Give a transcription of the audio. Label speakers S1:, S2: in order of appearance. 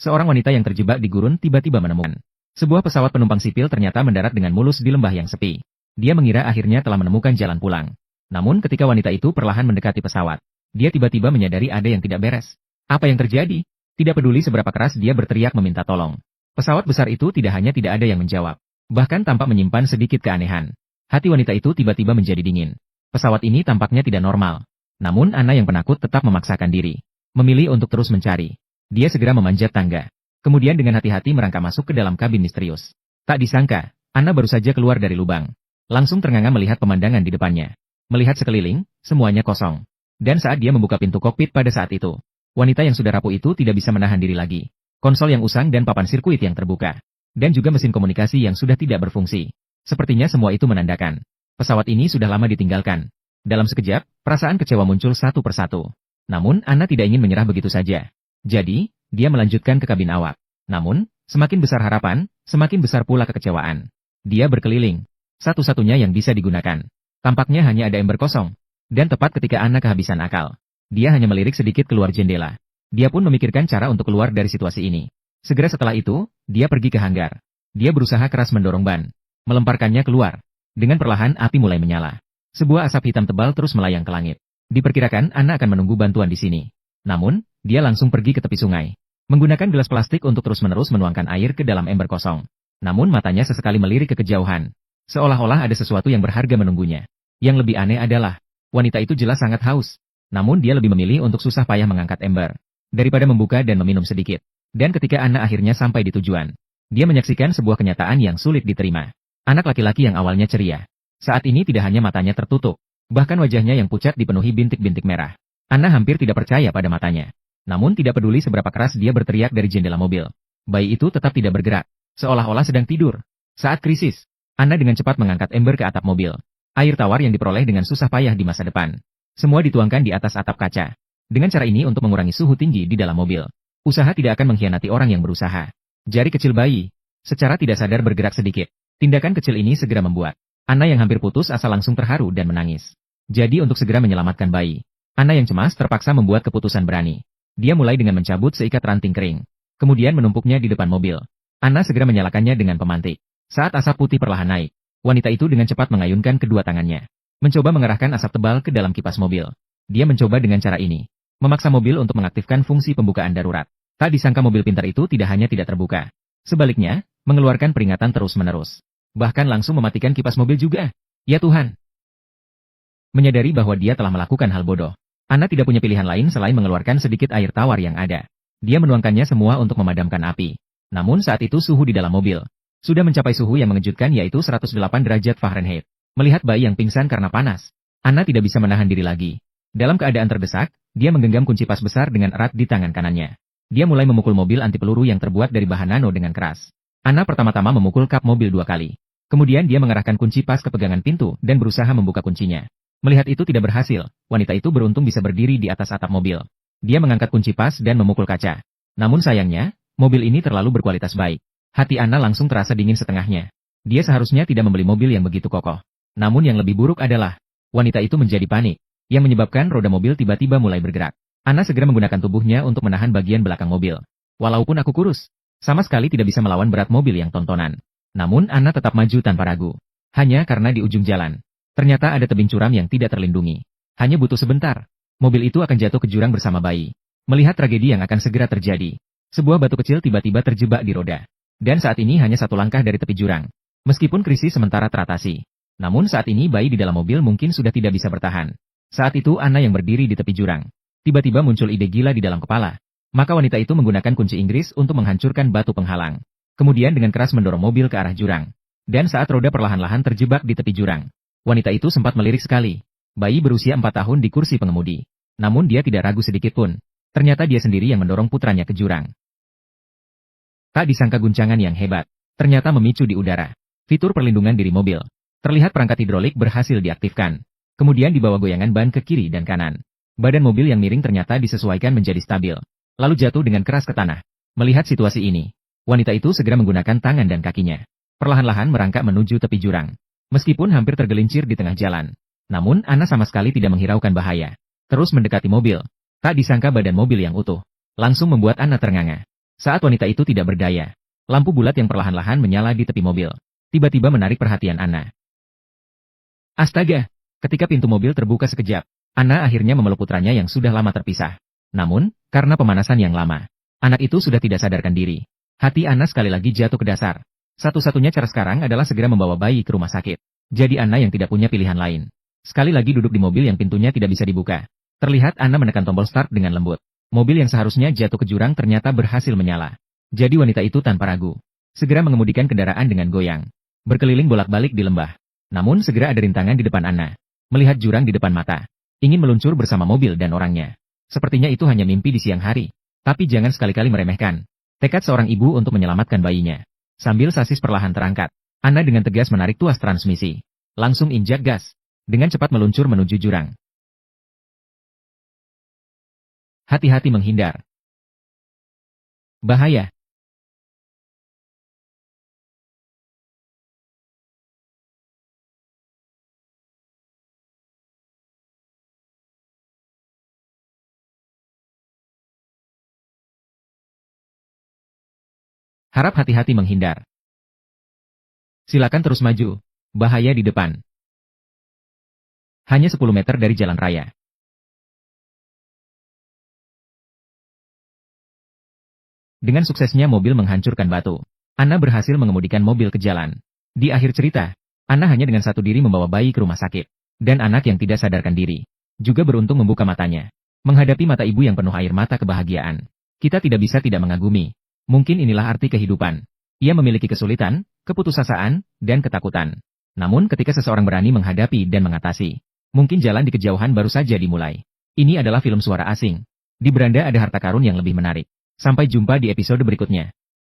S1: Seorang wanita yang terjebak di gurun tiba-tiba menemukan sebuah pesawat penumpang sipil ternyata mendarat dengan mulus di lembah yang sepi. Dia mengira akhirnya telah menemukan jalan pulang. Namun ketika wanita itu perlahan mendekati pesawat, dia tiba-tiba menyadari ada yang tidak beres. Apa yang terjadi? Tidak peduli seberapa keras dia berteriak meminta tolong. Pesawat besar itu tidak hanya tidak ada yang menjawab, bahkan tampak menyimpan sedikit keanehan. Hati wanita itu tiba-tiba menjadi dingin. Pesawat ini tampaknya tidak normal. Namun Anna yang penakut tetap memaksakan diri. Memilih untuk terus mencari. Dia segera memanjat tangga. Kemudian dengan hati-hati merangkak masuk ke dalam kabin misterius. Tak disangka, Anna baru saja keluar dari lubang. Langsung ternganga melihat pemandangan di depannya. Melihat sekeliling, semuanya kosong. Dan saat dia membuka pintu kokpit pada saat itu, wanita yang sudah rapuh itu tidak bisa menahan diri lagi. Konsol yang usang dan papan sirkuit yang terbuka. Dan juga mesin komunikasi yang sudah tidak berfungsi. Sepertinya semua itu menandakan pesawat ini sudah lama ditinggalkan. Dalam sekejap, perasaan kecewa muncul satu persatu. Namun, Anna tidak ingin menyerah begitu saja. Jadi, dia melanjutkan ke kabin awak. Namun, semakin besar harapan, semakin besar pula kekecewaan. Dia berkeliling. Satu-satunya yang bisa digunakan. Tampaknya hanya ada ember kosong. Dan tepat ketika Anna kehabisan akal, dia hanya melirik sedikit keluar jendela. Dia pun memikirkan cara untuk keluar dari situasi ini. Segera setelah itu, dia pergi ke hanggar. Dia berusaha keras mendorong ban. Melemparkannya keluar. Dengan perlahan api mulai menyala. Sebuah asap hitam tebal terus melayang ke langit. Diperkirakan Anna akan menunggu bantuan di sini. Namun, dia langsung pergi ke tepi sungai. Menggunakan gelas plastik untuk terus-menerus menuangkan air ke dalam ember kosong. Namun matanya sesekali melirik ke kejauhan. Seolah-olah ada sesuatu yang berharga menunggunya. Yang lebih aneh adalah, wanita itu jelas sangat haus. Namun dia lebih memilih untuk susah payah mengangkat ember. Daripada membuka dan meminum sedikit. Dan ketika Anna akhirnya sampai di tujuan, dia menyaksikan sebuah kenyataan yang sulit diterima. Anak laki-laki yang awalnya ceria. Saat ini tidak hanya matanya tertutup. Bahkan wajahnya yang pucat dipenuhi bintik-bintik merah. Anna hampir tidak percaya pada matanya. Namun tidak peduli seberapa keras dia berteriak dari jendela mobil. Bayi itu tetap tidak bergerak. Seolah-olah sedang tidur. Saat krisis, Anna dengan cepat mengangkat ember ke atap mobil. Air tawar yang diperoleh dengan susah payah di masa depan. Semua dituangkan di atas atap kaca. Dengan cara ini untuk mengurangi suhu tinggi di dalam mobil. Usaha tidak akan mengkhianati orang yang berusaha. Jari kecil bayi, secara tidak sadar bergerak sedikit. Tindakan kecil ini segera membuat Anna yang hampir putus asa langsung terharu dan menangis. Jadi untuk segera menyelamatkan bayi, Anna yang cemas terpaksa membuat keputusan berani. Dia mulai dengan mencabut seikat ranting kering. Kemudian menumpuknya di depan mobil. Anna segera menyalakannya dengan pemantik. Saat asap putih perlahan naik, wanita itu dengan cepat mengayunkan kedua tangannya. Mencoba mengerahkan asap tebal ke dalam kipas mobil. Dia mencoba dengan cara ini. Memaksa mobil untuk mengaktifkan fungsi pembukaan darurat. Tak disangka mobil pintar itu tidak hanya tidak terbuka. Sebaliknya, mengeluarkan peringatan terus-menerus. Bahkan langsung mematikan kipas mobil juga. Ya Tuhan! Menyadari bahwa dia telah melakukan hal bodoh. Anna tidak punya pilihan lain selain mengeluarkan sedikit air tawar yang ada. Dia menuangkannya semua untuk memadamkan api. Namun saat itu suhu di dalam mobil sudah mencapai suhu yang mengejutkan yaitu 108 derajat Fahrenheit. Melihat bayi yang pingsan karena panas, Anna tidak bisa menahan diri lagi. Dalam keadaan terdesak, dia menggenggam kunci pas besar dengan erat di tangan kanannya. Dia mulai memukul mobil anti peluru yang terbuat dari bahan nano dengan keras. Anna pertama-tama memukul kap mobil 2 kali. Kemudian dia mengarahkan kunci pas ke pegangan pintu dan berusaha membuka kuncinya. Melihat itu tidak berhasil, wanita itu beruntung bisa berdiri di atas atap mobil. Dia mengangkat kunci pas dan memukul kaca. Namun sayangnya, mobil ini terlalu berkualitas baik. Hati Anna langsung terasa dingin setengahnya. Dia seharusnya tidak membeli mobil yang begitu kokoh. Namun yang lebih buruk adalah, wanita itu menjadi panik, yang menyebabkan roda mobil tiba-tiba mulai bergerak. Anna segera menggunakan tubuhnya untuk menahan bagian belakang mobil. Walaupun aku kurus, sama sekali tidak bisa melawan berat mobil yang tontonan. Namun Anna tetap maju tanpa ragu. Hanya karena di ujung jalan, ternyata ada tebing curam yang tidak terlindungi. Hanya butuh sebentar, mobil itu akan jatuh ke jurang bersama bayi. Melihat tragedi yang akan segera terjadi, sebuah batu kecil tiba-tiba terjebak di roda. Dan saat ini hanya satu langkah dari tepi jurang. Meskipun krisis sementara teratasi, namun saat ini bayi di dalam mobil mungkin sudah tidak bisa bertahan. Saat itu Anna yang berdiri di tepi jurang. Tiba-tiba muncul ide gila di dalam kepala. Maka wanita itu menggunakan kunci Inggris untuk menghancurkan batu penghalang. Kemudian dengan keras mendorong mobil ke arah jurang. Dan saat roda perlahan-lahan terjebak di tepi jurang, wanita itu sempat melirik sekali. Bayi berusia 4 tahun di kursi pengemudi. Namun dia tidak ragu sedikit pun. Ternyata dia sendiri yang mendorong putranya ke jurang. Tak disangka guncangan yang hebat. Ternyata memicu di udara. Fitur perlindungan diri mobil. Terlihat perangkat hidrolik berhasil diaktifkan. Kemudian dibawa goyangan ban ke kiri dan kanan. Badan mobil yang miring ternyata disesuaikan menjadi stabil. Lalu jatuh dengan keras ke tanah. Melihat situasi ini, wanita itu segera menggunakan tangan dan kakinya. Perlahan-lahan merangkak menuju tepi jurang. Meskipun hampir tergelincir di tengah jalan. Namun Anna sama sekali tidak menghiraukan bahaya. Terus mendekati mobil. Tak disangka badan mobil yang utuh langsung membuat Anna ternganga. Saat wanita itu tidak berdaya, lampu bulat yang perlahan-lahan menyala di tepi mobil. Tiba-tiba menarik perhatian Anna. Astaga! Ketika pintu mobil terbuka sekejap, Anna akhirnya memeluk putranya yang sudah lama terpisah. Namun, karena pemanasan yang lama, anak itu sudah tidak sadarkan diri. Hati Anna sekali lagi jatuh ke dasar. Satu-satunya cara sekarang adalah segera membawa bayi ke rumah sakit. Jadi Anna yang tidak punya pilihan lain. Sekali lagi duduk di mobil yang pintunya tidak bisa dibuka. Terlihat Anna menekan tombol start dengan lembut. Mobil yang seharusnya jatuh ke jurang ternyata berhasil menyala. Jadi wanita itu tanpa ragu segera mengemudikan kendaraan dengan goyang, berkeliling bolak-balik di lembah. Namun segera ada rintangan di depan Anna. Melihat jurang di depan mata, ingin meluncur bersama mobil dan orangnya. Sepertinya itu hanya mimpi di siang hari. Tapi jangan sekali-kali meremehkan tekad seorang ibu untuk menyelamatkan bayinya. Sambil sasis perlahan terangkat, Anna dengan tegas menarik tuas transmisi. Langsung injak gas. Dengan cepat meluncur menuju jurang. Hati-hati menghindar. Bahaya. Harap hati-hati menghindar. Silakan terus maju. Bahaya di depan. Hanya 10 meter dari jalan raya. Dengan suksesnya mobil menghancurkan batu, Anna berhasil mengemudikan mobil ke jalan. Di akhir cerita, Anna hanya dengan satu diri membawa bayi ke rumah sakit. Dan anak yang tidak sadarkan diri juga beruntung membuka matanya. Menghadapi mata ibu yang penuh air mata kebahagiaan, kita tidak bisa tidak mengagumi. Mungkin inilah arti kehidupan. Ia memiliki kesulitan, keputusasaan, dan ketakutan. Namun ketika seseorang berani menghadapi dan mengatasi, mungkin jalan di kejauhan baru saja dimulai. Ini adalah film suara asing. Di beranda ada harta karun yang lebih menarik. Sampai jumpa di episode berikutnya.